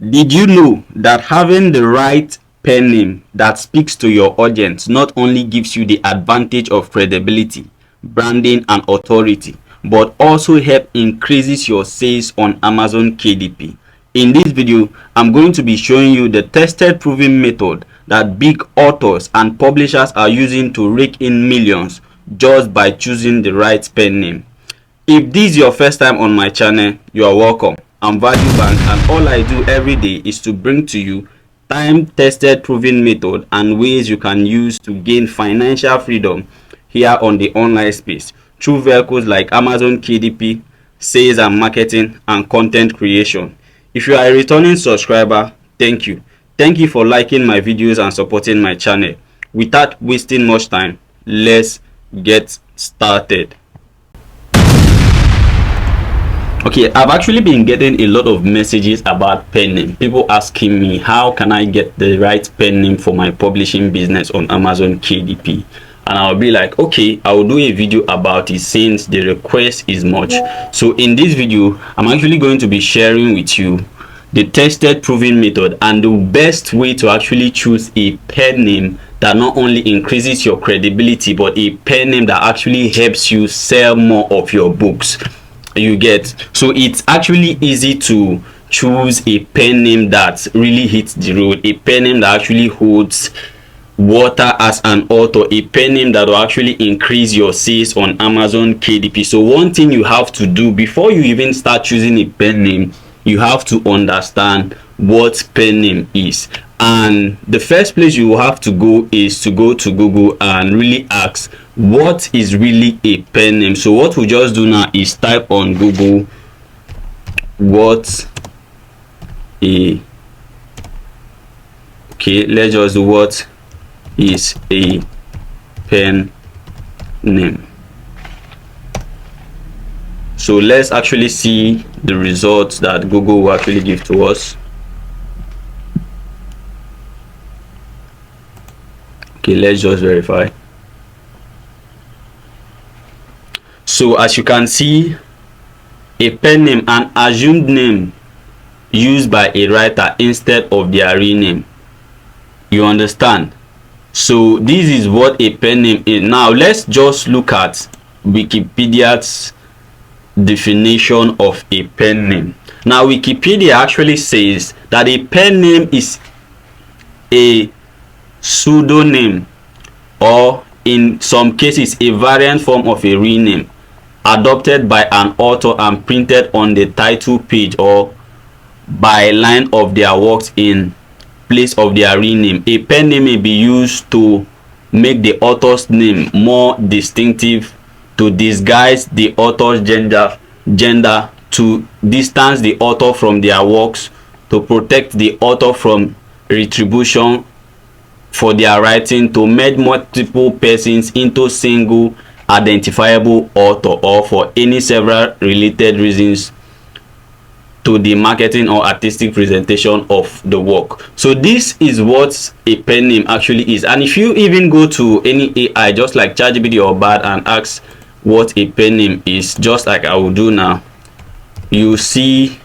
Did you know that having the right pen name that speaks to your audience not only gives you the advantage of credibility, branding, and authority, but also help increases your sales on Amazon KDP? In this video, I'm going to be showing you the tested proven method that big authors and publishers are using to rake in millions just by choosing the right pen name. If this is your first time on my channel, you are welcome. I'm VALUEBANK, and all I do every day is to bring to you time-tested proven method and ways you can use to gain financial freedom here on the online space through vehicles like Amazon KDP, sales and marketing, and content creation. If you are a returning subscriber, thank you. Thank you for liking my videos and supporting my channel. Without wasting much time, let's get started. Okay, I've actually been getting a lot of messages about pen name. People asking me how can I get the right pen name for my publishing business on Amazon KDP, and I'll be like, okay, I will do a video about it since the request is much. So in this video, I'm actually going to be sharing with you the tested proven method and the best way to actually choose a pen name that not only increases your credibility, but a pen name that actually helps you sell more of your books. You get? So it's actually easy to choose a pen name that really hits the road, a pen name that actually holds water as an author, a pen name that will actually increase your sales on Amazon KDP. So one thing you have to do before you even start choosing a pen name, you have to understand what pen name is. And the first place you will have to go is to go to Google and really ask what is really a pen name. So what we just do now is type on Google let's just do what is a pen name. So let's actually see the results that Google will actually give to us. Okay, let's just verify. So as you can see, a pen name, an assumed name used by a writer instead of their real name. You understand? So this is what a pen name is. Now let's just look at Wikipedia's definition of a pen name. Now Wikipedia actually says that a pen name is a pseudonym, or in some cases a variant form of a real name, adopted by an author and printed on the title page or by line of their works in place of their real name. A pen name may be used to make the author's name more distinctive, to disguise the author's gender, to distance the author from their works, to protect the author from retribution for their writing, to merge multiple persons into single identifiable author, or for any several related reasons to the marketing or artistic presentation of the work. So this is what a pen name actually is. And if you even go to any AI, just like ChatGPT or Bard, and ask what a pen name is, just like I will do now, you see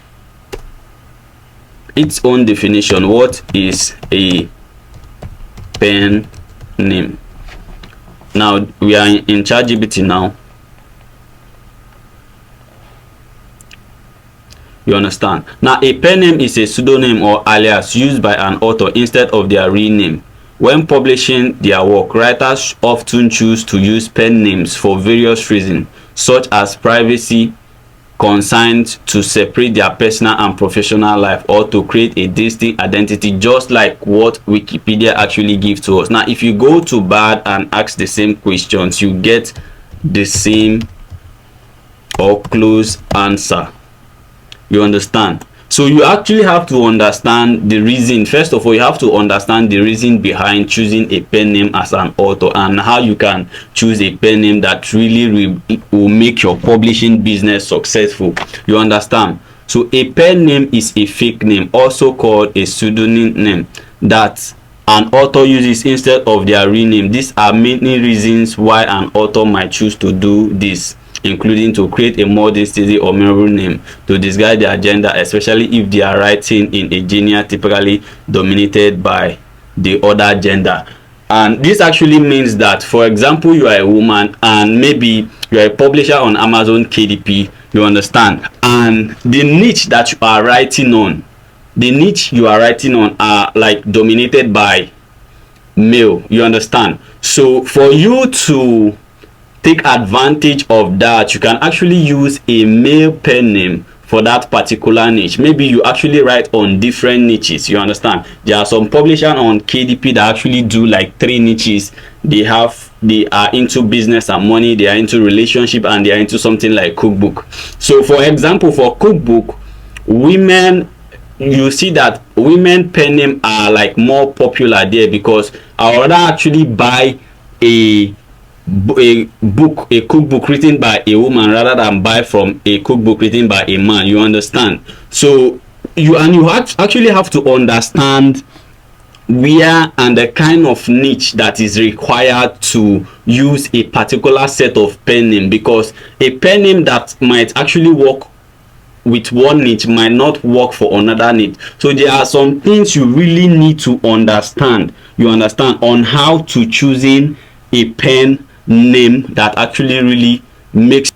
its own definition. What is a pen name? Now we are in ChatGPT now. You understand? Now a pen name is a pseudonym or alias used by an author instead of their real name. When publishing their work, writers often choose to use pen names for various reasons, such as privacy concerns, to separate their personal and professional life, or to create a distinct identity, just like what Wikipedia actually gives to us. Now if you go to Bard and ask the same questions, you get the same or close answer. You understand? So you actually have to understand the reason. First of all, you have to understand the reason behind choosing a pen name as an author, and how you can choose a pen name that really will make your publishing business successful. You understand? So a pen name is a fake name, also called a pseudonym name, that an author uses instead of their real name. These are many reasons why an author might choose to do this, including to create a more distinct or memorable name, to disguise their gender, especially if they are writing in a genre typically dominated by the other gender. And this actually means that, for example, you are a woman and maybe you are a publisher on Amazon KDP, you understand, and the niche that you are writing on, are like dominated by male, you understand. So for you to take advantage of that, you can actually use a male pen name for that particular niche. Maybe you actually write on different niches, you understand. There are some publishers on KDP that actually do like 3 niches. They are into business and money, they are into relationship, and they are into something like cookbook. So for example, for cookbook, women, you see that women pen name are like more popular there, because I would actually buy a cookbook written by a woman rather than buy from a cookbook written by a man, you understand. So you actually have to understand where and the kind of niche that is required to use a particular set of pen name, because a pen name that might actually work with one niche might not work for another niche. So there are some things you really need to understand, you understand, on how to choosing a pen name that actually really makes.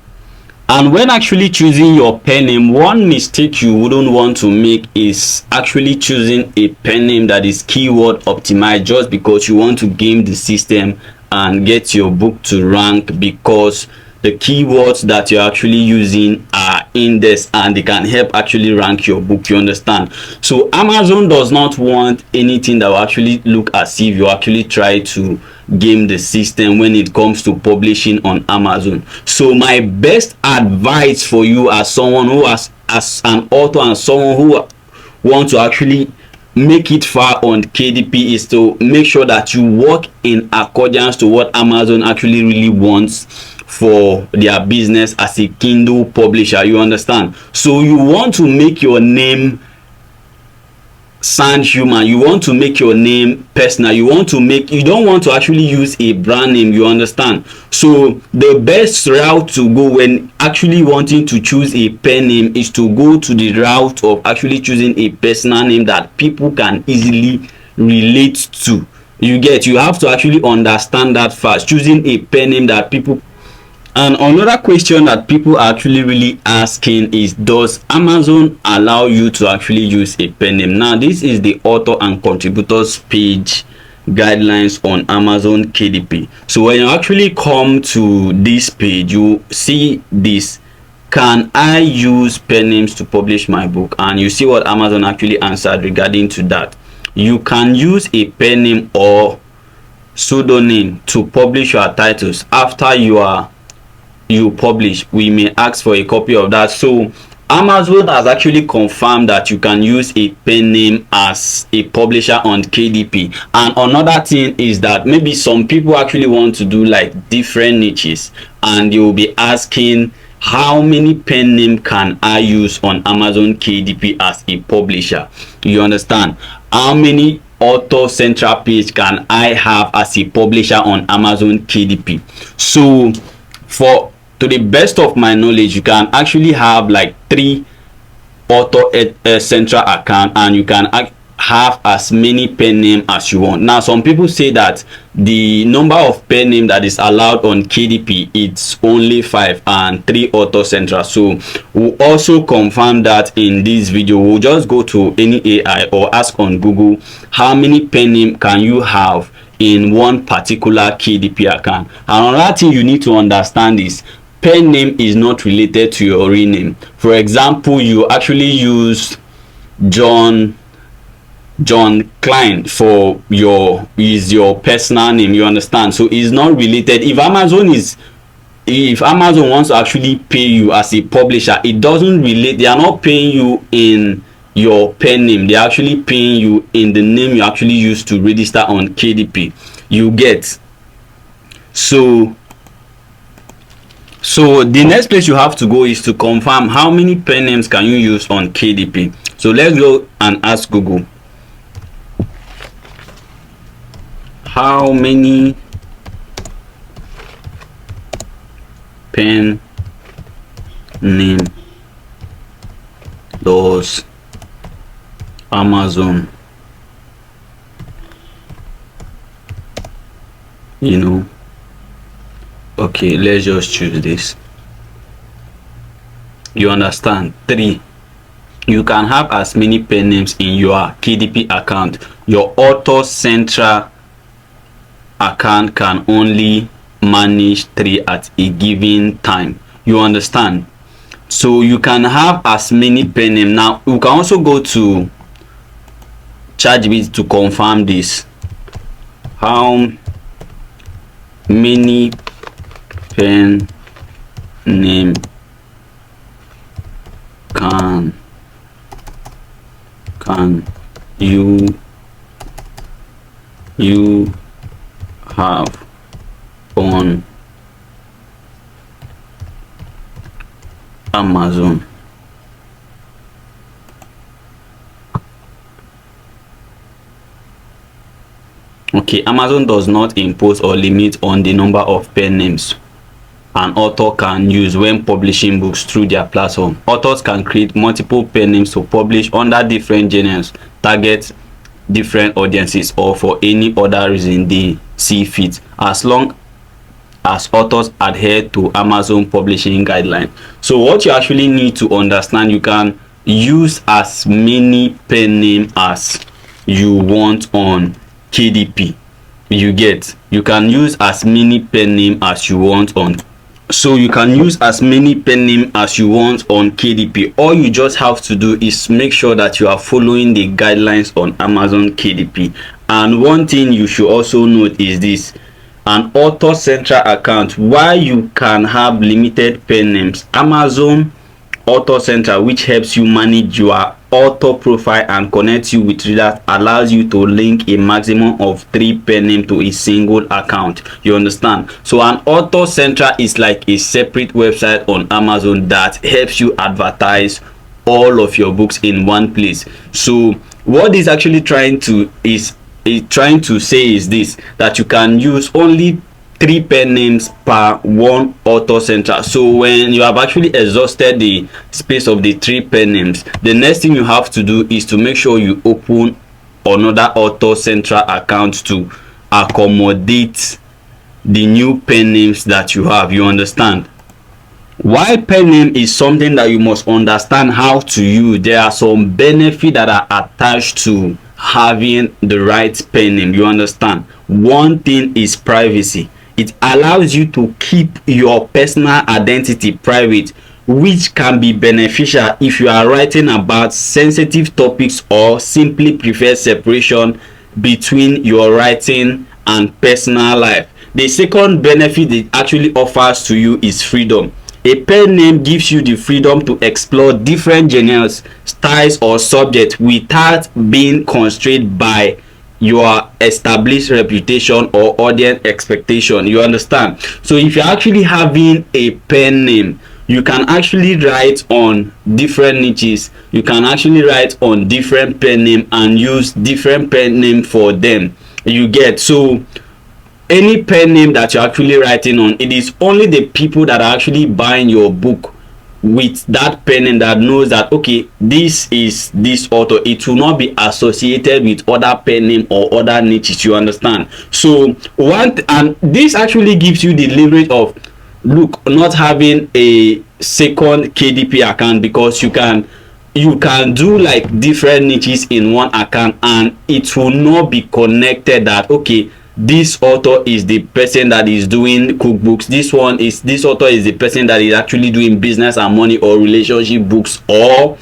And when actually choosing your pen name, one mistake you wouldn't want to make is actually choosing a pen name that is keyword optimized just because you want to game the system and get your book to rank, because the keywords that you're actually using are indexed and they can help actually rank your book, you understand. So Amazon does not want anything that will actually look as if you actually try to game the system when it comes to publishing on Amazon. So my best advice for you as someone who as an author and someone who wants to actually make it far on KDP is to make sure that you work in accordance to what Amazon actually really wants for their business as a Kindle publisher, you understand. So you want to make your name sound human, you want to make your name personal, you don't want to actually use a brand name, you understand. So the best route to go when actually wanting to choose a pen name is to go to the route of actually choosing a personal name that people can easily relate to. You have to actually understand that first, choosing a pen name that people. And another question that people are actually really asking is, does Amazon allow you to actually use a pen name? Now this is the author and contributors page guidelines on Amazon KDP. So when you actually come to this page, you see this, can I use pen names to publish my book? And you see what Amazon actually answered regarding to that. You can use a pen name or pseudonym to publish your titles. After you publish, we may ask for a copy of that. So Amazon has actually confirmed that you can use a pen name as a publisher on KDP. And another thing is that maybe some people actually want to do like different niches, and you will be asking, how many pen name can I use on Amazon KDP as a publisher? You understand? How many author central page can I have as a publisher on Amazon KDP? So to the best of my knowledge, you can actually have like 3 author central account, and you can have as many pen name as you want. Now some people say that the number of pen name that is allowed on KDP, it's only 5 and 3 author central. So we'll also confirm that in this video. We'll just go to any AI or ask on Google, how many pen name can you have in one particular KDP account? And another thing you need to understand is, pen name is not related to your real name. For example, you actually use John Klein for your personal name, you understand. So it's not related. If Amazon wants to actually pay you as a publisher, it doesn't relate. They are not paying you in your pen name, they're actually paying you in the name you actually use to register on KDP. You get. So the next place you have to go is to confirm how many pen names can you use on KDP. So let's go and ask Google. how many pen name does Amazon, okay, let's just choose this. You understand? 3, you can have as many pen names in your KDP account. Your author central account can only manage 3 at a given time. You understand? So you can have as many pen names. Now you can also go to ChatGPT to confirm this. How many pen name can you have on Amazon? Okay, Amazon does not impose or limit on the number of pen names an author can use when publishing books through their platform. Authors can create multiple pen names to publish under different genres, target different audiences, or for any other reason they see fit, as long as authors adhere to Amazon publishing guidelines. So what you actually need to understand, you can use as many pen names as you want on KDP. You can use as many pen names as you want on KDP. All you just have to do is make sure that you are following the guidelines on Amazon KDP. And one thing you should also note is this: an author central account. While you can have limited pen names, Amazon Author Central, which helps you manage your author profile and connects you with readers, allows you to link a maximum of 3 pen names to a single account. You understand? So an Author Central is like a separate website on Amazon that helps you advertise all of your books in one place. So what is actually trying to say is this: that you can use only 3 pen names per one author central. So when you have actually exhausted the space of the 3 pen names, the next thing you have to do is to make sure you open another author central account to accommodate the new pen names that you have. You understand? While pen name is something that you must understand how to use, there are some benefits that are attached to having the right pen name. You understand? One thing is privacy. It allows you to keep your personal identity private, which can be beneficial if you are writing about sensitive topics or simply prefer separation between your writing and personal life. The second benefit it actually offers to you is freedom. A pen name gives you the freedom to explore different genres, styles, or subjects without being constrained by your established reputation or audience expectation. You understand? So if you're actually having a pen name, you can actually write on different niches. You can actually write on different pen name and use different pen name for them. You get? So any pen name that you're actually writing on, it is only the people that are actually buying your book with that pen name that knows that, okay, this is this author. It will not be associated with other pen name or other niches. You understand? So and this actually gives you the leverage of not having a second KDP account, because you can do like different niches in one account, and it will not be connected that, okay, this author is the person that is doing cookbooks, this author is the person that is actually doing business and money or relationship books or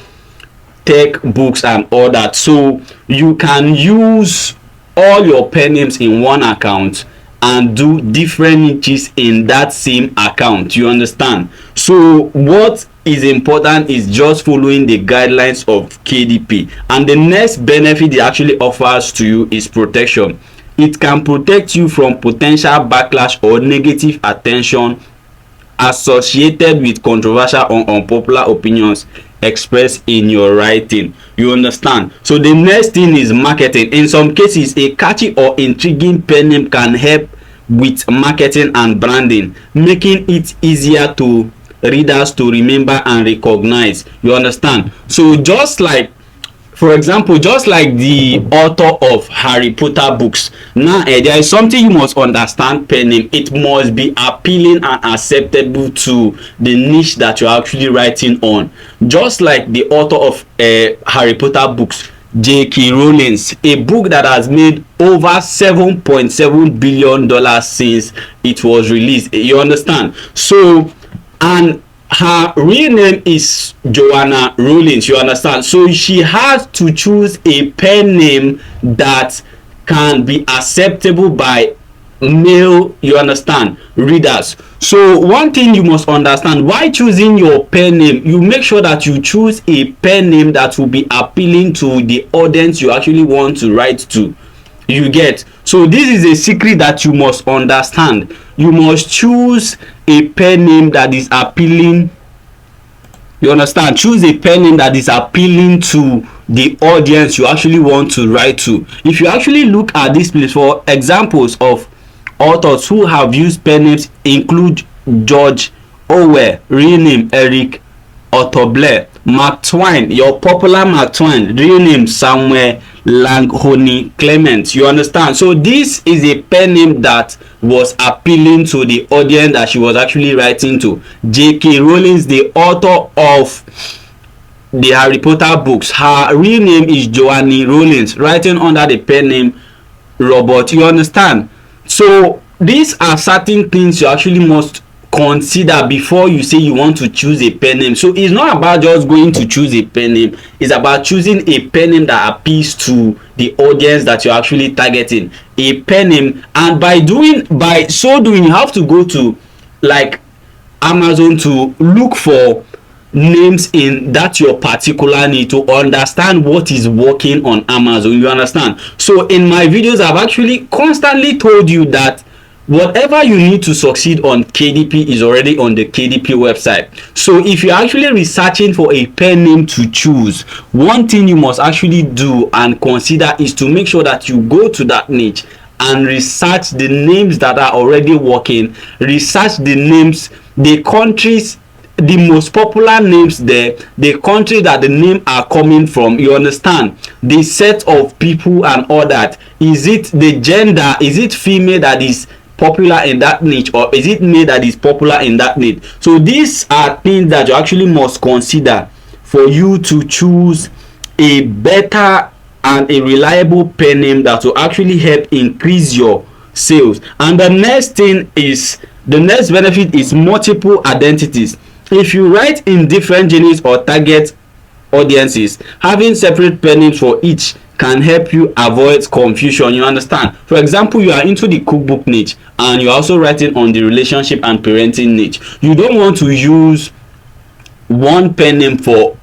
tech books and all that. So you can use all your pen names in one account and do different niches in that same account. You understand? So what is important is just following the guidelines of KDP. And the next benefit it actually offers to you is protection. It can protect you from potential backlash or negative attention associated with controversial or unpopular opinions express in your writing. You understand? So the next thing is marketing. In some cases, a catchy or intriguing pen name can help with marketing and branding, making it easier to readers to remember and recognize. You understand? So just like, for example, just like the author of Harry Potter books, now there is something you must understand. Pen name, it must be appealing and acceptable to the niche that you're actually writing on. Just like the author of Harry Potter books, J.K. Rowling, a book that has made over $7.7 billion since it was released. You understand? So, and her real name is Joanna Rowling. You understand? So she has to choose a pen name that can be acceptable by male, you understand, readers. So one thing you must understand, while choosing your pen name, you make sure that you choose a pen name that will be appealing to the audience you actually want to write to. You get? So this is a secret that you must understand. You must choose a pen name that is appealing. You understand? Choose a pen name that is appealing to the audience you actually want to write to. If you actually look at this place, for examples of authors who have used pen names include George Orwell, real name Eric Otto Blair; Mark Twain, your popular Mark Twain, real name Samuel Langhorne Clement. You understand? So this is a pen name that was appealing to the audience that she was actually writing to. J.K. Rowling, the author of the Harry Potter books, her real name is Joanna Rowling, writing under the pen name Robert. You understand? So these are certain things you actually must consider before you say you want to choose a pen name. So it's not about just going to choose a pen name, it's about choosing a pen name that appeals to the audience that you're actually targeting. A pen name, and by so doing, you have to go to like Amazon to look for names in that your particular need to understand what is working on Amazon. You understand? So in my videos, I've actually constantly told you that whatever you need to succeed on KDP is already on the KDP website. So if you're actually researching for a pen name to choose, one thing you must actually do and consider is to make sure that you go to that niche and research the names that are already working. Research the names, the countries, the most popular names there, the country that the name are coming from. You understand? The set of people and all that. Is it the gender? Is it female that is popular in that niche, or is it male that is popular in that niche? So these are things that you actually must consider for you to choose a better and a reliable pen name that will actually help increase your sales. And the next thing is, the next benefit is multiple identities. If you write in different genres or target audiences, having separate pen names for each can help you avoid confusion. You understand? For example, you are into the cookbook niche and you're also writing on the relationship and parenting niche. You don't want to use one pen name for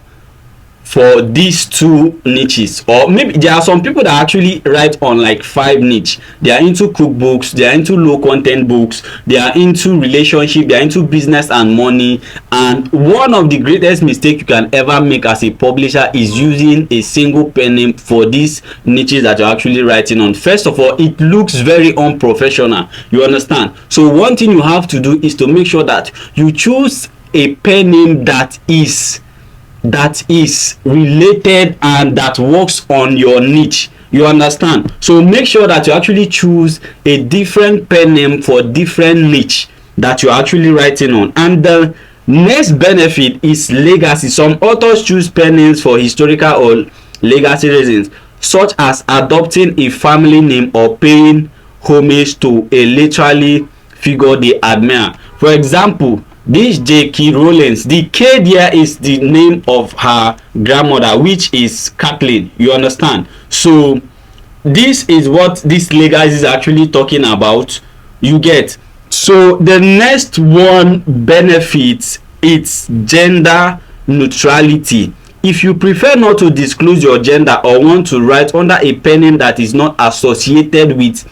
these two niches. Or maybe there are some people that actually write on like 5 niche. They are into cookbooks, they are into low content books, they are into relationship, they are into business and money. And one of the greatest mistakes you can ever make as a publisher is using a single pen name for these niches that you're actually writing on. First of all, it looks very unprofessional. You understand? So one thing you have to do is to make sure that you choose a pen name that is related and that works on your niche. You understand? So make sure that you actually choose a different pen name for different niche that you're actually writing on. And the next benefit is legacy. Some authors choose pen names for historical or legacy reasons, such as adopting a family name or paying homage to a literary figure they admire. For example, this J.K. Rowling, the K there is the name of her grandmother, which is Kathleen. You understand? So this is what this legacy is actually talking about. You get? So the next one benefits, it's gender neutrality. If you prefer not to disclose your gender or want to write under a pen name that is not associated with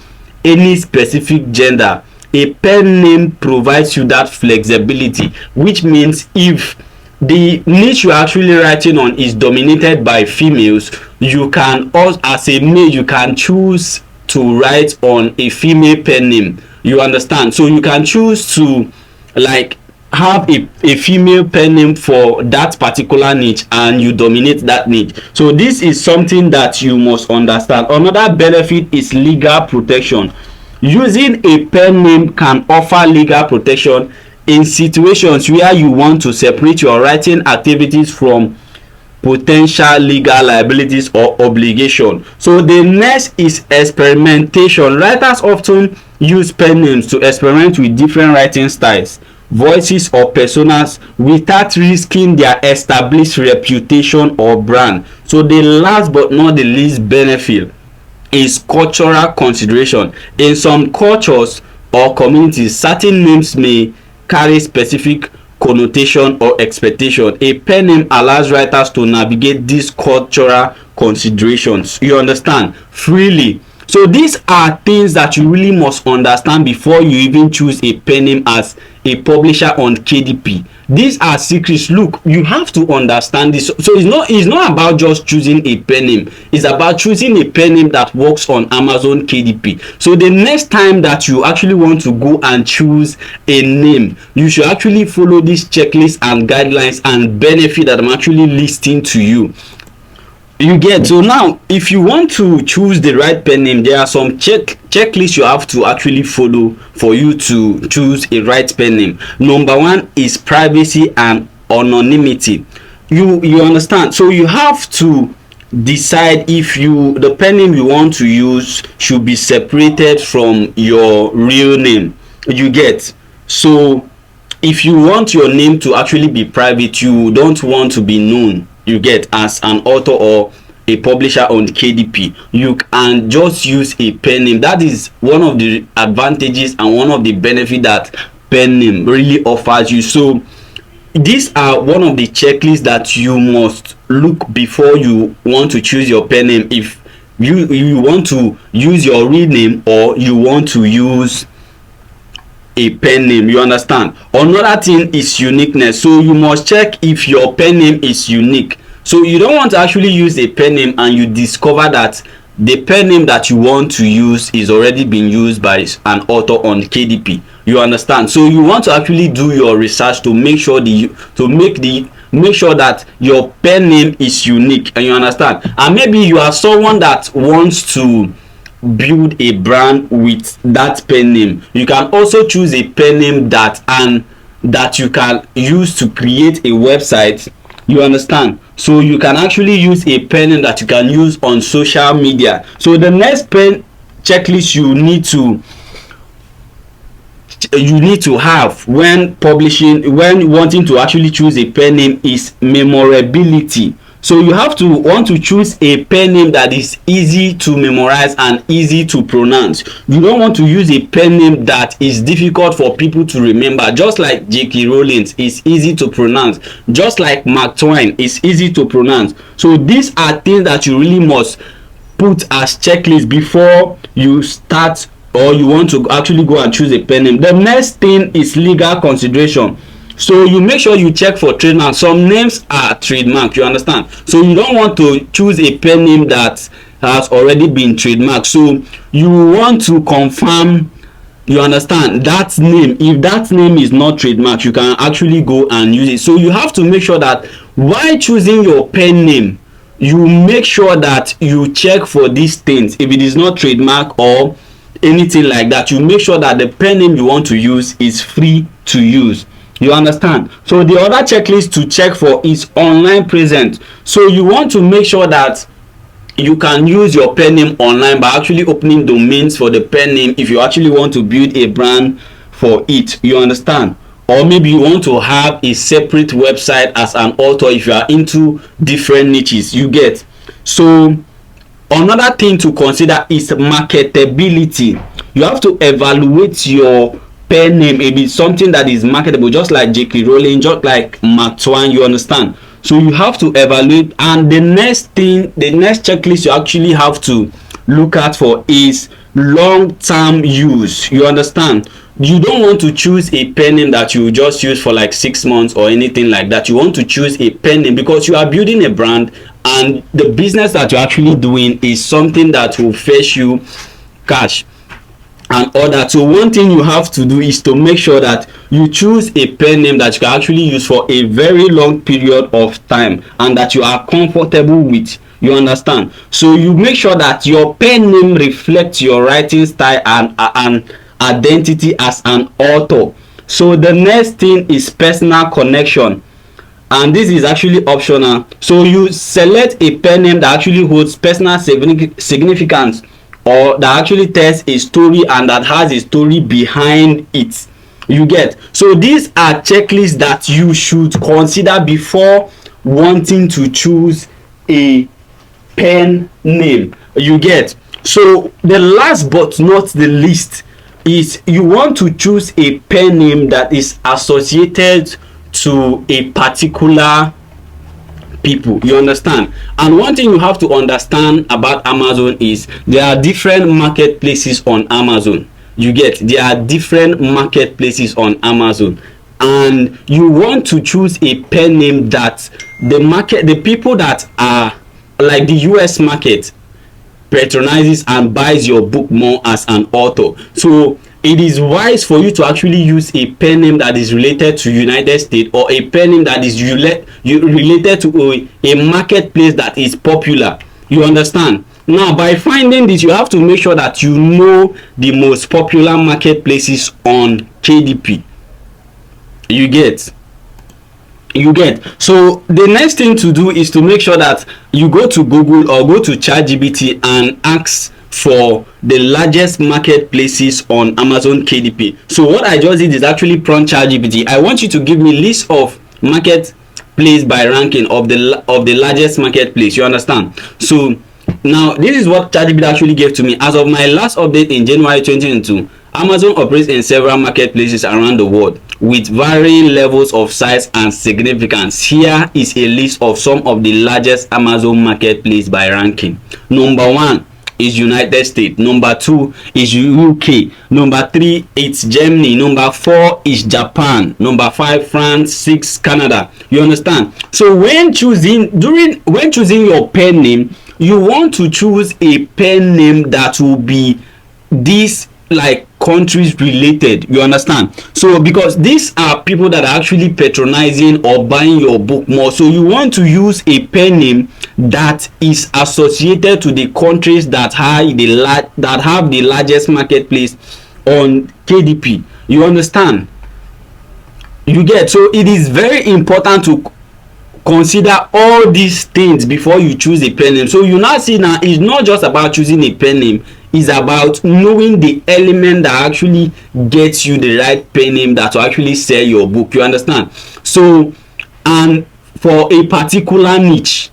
any specific gender, a pen name provides you that flexibility, which means if the niche you're actually writing on is dominated by females, you can also, as a male, you can choose to write on a female pen name. You understand? So you can choose to like have a female pen name for that particular niche, and you dominate that niche. So this is something that you must understand. Another benefit is legal protection. Using a pen name can offer legal protection in situations where you want to separate your writing activities from potential legal liabilities or obligation. So the next is experimentation. Writers often use pen names to experiment with different writing styles, voices or personas without risking their established reputation or brand. So the last but not the least benefit is cultural consideration. In some cultures or communities, certain names may carry specific connotation or expectation. A pen name allows writers to navigate these cultural considerations, you understand, freely. So these are things that you really must understand before you even choose a pen name as a publisher on KDP. These are secrets. Look, you have to understand this. So it's not about just choosing a pen name. It's about choosing a pen name that works on Amazon KDP. So the next time that you actually want to go and choose a name, you should actually follow this checklist and guidelines and benefit that I'm actually listing to you. You get? So now, if you want to choose the right pen name, there are some checklists you have to actually follow for you to choose a right pen name. Number one is privacy and anonymity. You understand? So you have to decide if the pen name you want to use should be separated from your real name. You get? So if you want your name to actually be private, you don't want to be known, you get, as an author or a publisher on KDP, you can just use a pen name. That is one of the advantages and one of the benefits that pen name really offers you. So these are one of the checklists that you must look before you want to choose your pen name, if you want to use your real name or you want to use a pen name. You understand? Another thing is uniqueness. So you must check if your pen name is unique. So you don't want to actually use a pen name and you discover that the pen name that you want to use is already being used by an author on KDP. You understand? So you want to actually do your research to make sure make sure that your pen name is unique, and you understand. And maybe you are someone that wants to build a brand with that pen name. You can also choose a pen name that you can use to create a website. You understand? So you can actually use a pen name that you can use on social media. So the next pen checklist you need to have when wanting to actually choose a pen name is memorability. So you have to want to choose a pen name that is easy to memorize and easy to pronounce. You don't want to use a pen name that is difficult for people to remember. Just like J.K. Rowling is easy to pronounce, just like Mark Twain is easy to pronounce. So these are things that you really must put as checklist before you start or you want to actually go and choose a pen name. The next thing is legal consideration. So you make sure you check for trademark. Some names are trademark, you understand? So you don't want to choose a pen name that has already been trademarked. So you want to confirm, you understand, that name. If that name is not trademarked, you can actually go and use it. So you have to make sure that while choosing your pen name, you make sure that you check for these things. If it is not trademark or anything like that, you make sure that the pen name you want to use is free to use. You understand? So the other checklist to check for is online presence. So you want to make sure that you can use your pen name online by actually opening domains for the pen name if you actually want to build a brand for it. You understand? Or maybe you want to have a separate website as an author if you are into different niches. You get? So another thing to consider is marketability. You have to evaluate your pen name. It is something that is marketable, just like J.K. Rowling, just like Mark Twain. You understand? So you have to evaluate. And the next checklist you actually have to look at for is long-term use. You understand? you don't want to choose a pen name that you just use for like 6 months or anything like that. You want to choose a pen name because you are building a brand, and the business that you're actually doing is something that will fetch you cash and all that. So one thing you have to do is to make sure that you choose a pen name that you can actually use for a very long period of time and that you are comfortable with. You understand? So you make sure that your pen name reflects your writing style and identity as an author. So the next thing is personal connection, and this is actually optional. So you select a pen name that actually holds personal significance, or that actually tells a story and that has a story behind it. You get? So these are checklists that you should consider before wanting to choose a pen name. You get? So the last but not the least is you want to choose a pen name that is associated to a particular people. You understand? And one thing you have to understand about Amazon is there are different marketplaces on Amazon. You get? There are different marketplaces on Amazon, and you want to choose a pen name that the people that are like the US market patronizes and buys your book more as an author. So it is wise for you to actually use a pen name that is related to United States, or a pen name that is related to a marketplace that is popular. You understand? Now, by finding this, you have to make sure that you know the most popular marketplaces on KDP. You get? So the next thing to do is to make sure that you go to Google or go to ChatGPT and ask for the largest marketplaces on Amazon KDP. So what I just did is actually prompt ChatGPT. I want you to give me list of marketplace by ranking of the largest marketplace. You understand? So now this is what ChatGPT actually gave to me. As of my last update in January 2022, Amazon operates in several marketplaces around the world with varying levels of size and significance. Here is a list of some of the largest Amazon marketplace by ranking. Number 1 is United States. Number 2 is UK. Number 3 it's Germany. Number 4 is Japan. Number 5 France. 6 Canada. You understand? So when choosing your pen name, you want to choose a pen name that will be this like countries related. You understand? So because these are people that are actually patronizing or buying your book more, so you want to use a pen name that is associated to the countries that have the largest marketplace on KDP. You understand? You get? So it is very important to consider all these things before you choose a pen name. So you now see, now it's not just about choosing a pen name, it's about knowing the element that actually gets you the right pen name that will actually sell your book. You understand? So, and for a particular niche,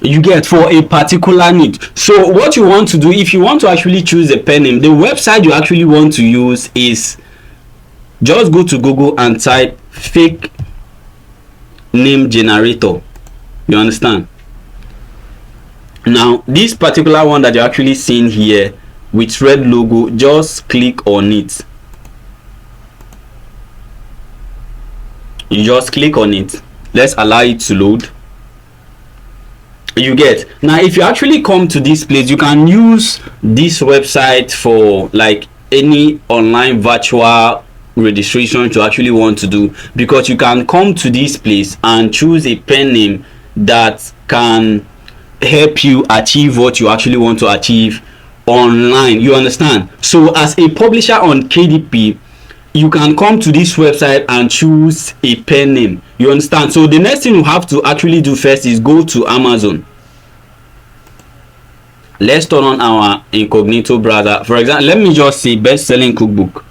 you get, for a particular niche. So what you want to do, if you want to actually choose a pen name, the website you actually want to use is, just go to Google and type fake name generator. You understand? Now this particular one that you're actually seeing here with red logo, just click on it. You just click on it. Let's allow it to load. You get? Now if you actually come to this place, you can use this website for like any online virtual registration to actually want to do, because you can come to this place and choose a pen name that can help you achieve what you actually want to achieve online. You understand? So as a publisher on KDP, you can come to this website and choose a pen name. You understand? So the next thing you have to actually do first is go to Amazon. Let's turn on our incognito browser. For example, let me just say best-selling cookbook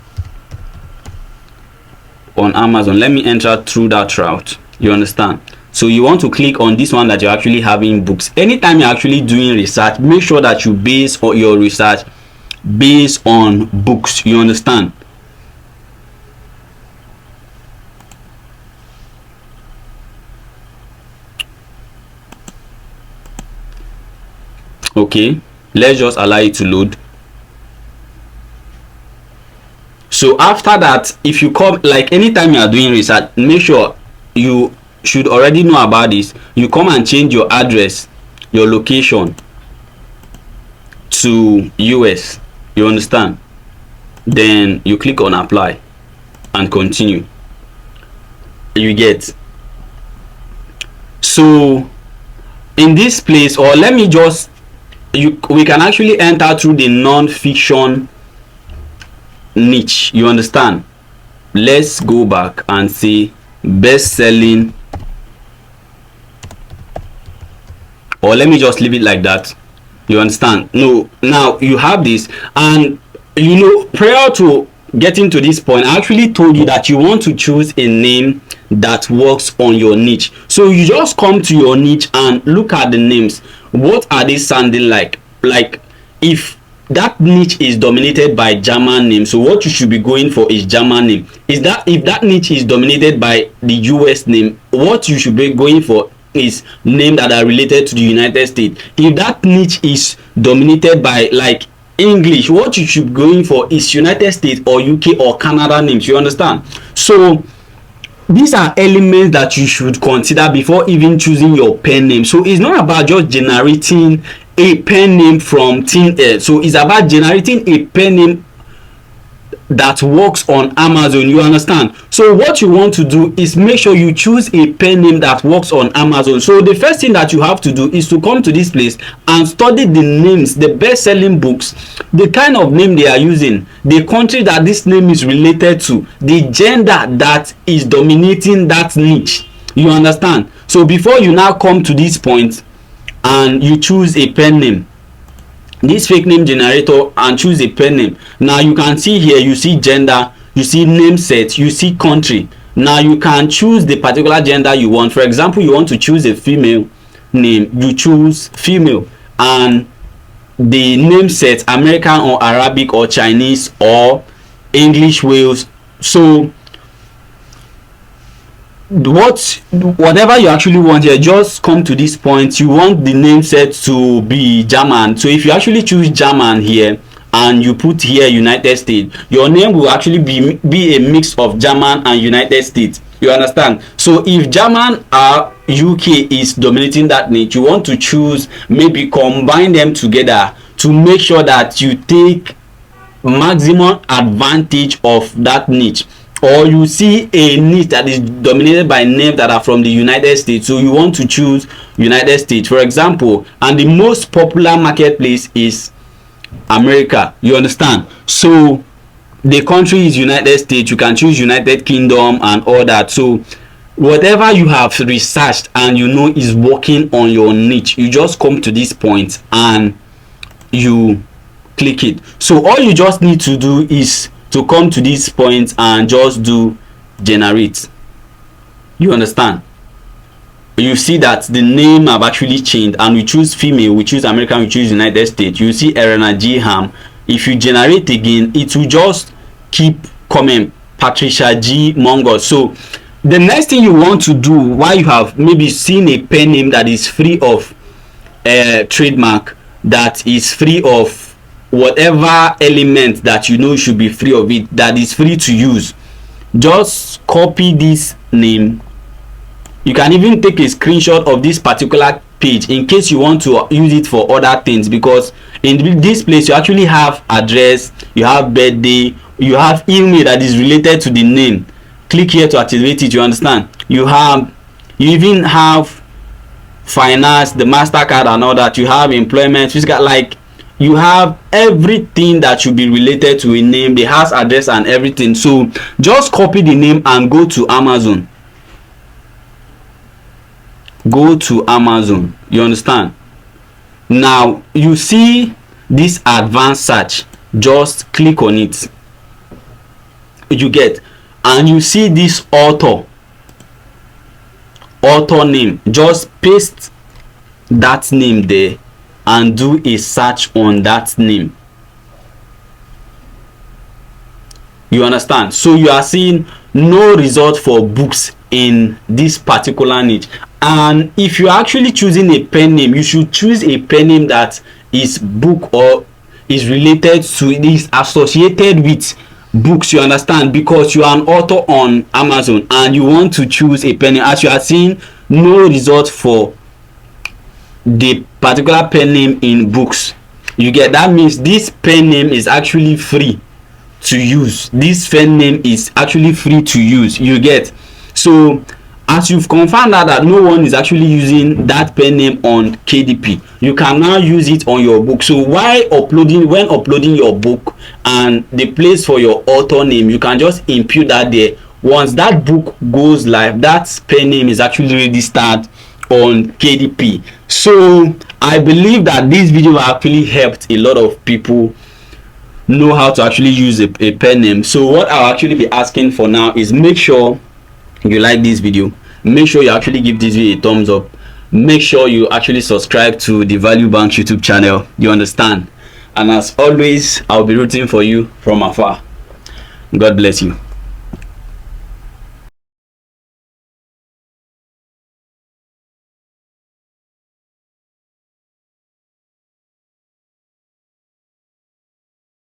on Amazon. Let me enter through that route. You understand? So you want to click on this one that you're actually having books. Anytime you're actually doing research, make sure that you base your research based on books. You understand? Okay, let's just allow it to load. So after that, if you come, like anytime you are doing research, make sure you should already know about this. You come and change your address, your location to US. You understand? Then you click on apply and continue. You get. So in this place, or let me just, we can actually enter through the non-fiction niche. You understand? Let's go back and say best-selling, or let me just leave it like that. You understand? No, now you have this, and you know, prior to getting to this point, I actually told you that you want to choose a name that works on your niche. So you just come to your niche and look at the names. What are they sounding like? Like, if that niche is dominated by German name, so what you should be going for is German name. Is that if that niche is dominated by the US name, what you should be going for is name that are related to the United States. If that niche is dominated by like English, what you should be going for is United States or UK or Canada names. You understand? So these are elements that you should consider before even choosing your pen name. So it's not about just generating a pen name from thin air. So it's about generating a pen name that works on Amazon. You understand? So what you want to do is make sure you choose a pen name that works on Amazon. So the first thing that you have to do is to come to this place and study the names, the best-selling books, the kind of name they are using, the country that this name is related to, the gender that is dominating that niche. You understand? So before you now come to this point and you choose a pen name, this fake name generator, and choose a pen name. Now you can see here, you see gender, you see name set, you see country. Now you can choose the particular gender you want. For example, you want to choose a female name, you choose female, and the name set American or Arabic or Chinese or English Wales. So whatever you actually want here, just come to this point. You want the name set to be German. So if you actually choose German here and you put here United States, your name will actually be a mix of German and United States. You understand? So if German or UK is dominating that niche, you want to choose, maybe combine them together to make sure that you take maximum advantage of that niche. Or you see a niche that is dominated by names that are from the United States, so you want to choose United States, for example, and the most popular marketplace is America. You understand? So the country is United States. You can choose United Kingdom and all that. So whatever you have researched and you know is working on your niche, you just come to this point and you click it. So all you just need to do is to come to this point and just do generate. You understand? You see that the name have actually changed, and we choose female, we choose American, we choose United States. You see Erena G Ham. If you generate again, it will just keep coming. Patricia G Mongo. So the next thing you want to do, while you have maybe seen a pen name that is free of trademark, that is free of whatever element that you know should be free of it, that is free to use, just copy this name. You can even take a screenshot of this particular page in case you want to use it for other things, because in this place you actually have address, you have birthday, you have email that is related to the name. Click here to activate it. You understand? You even have finance, the MasterCard and all that. You have employment, physical, like you have everything that should be related to a name, the house address and everything. So just copy the name and go to Amazon. Go to Amazon. You understand? Now you see this advanced search, just click on it. You get, and you see this author name, just paste that name there and do a search on that name. You understand? So you are seeing no result for books in this particular niche. And if you're actually choosing a pen name, you should choose a pen name that is book or is related to, is associated with books, you understand, because you are an author on Amazon and you want to choose a pen name. As you are seeing, no result for the particular pen name in books. You get that? Means this pen name is actually free to use. This pen name is actually free to use. You get? So as you've confirmed that no one is actually using that pen name on KDP, you can now use it on your book. So when uploading your book and the place for your author name, you can just impute that there. Once that book goes live, that pen name is actually registered on KDP. So I believe that this video actually helped a lot of people know how to actually use a pen name. So what I'll actually be asking for now is, make sure you like this video, make sure you actually give this video a thumbs up, make sure you actually subscribe to the Value Bank YouTube channel, you understand, and as always, I'll be rooting for you from afar. God bless you.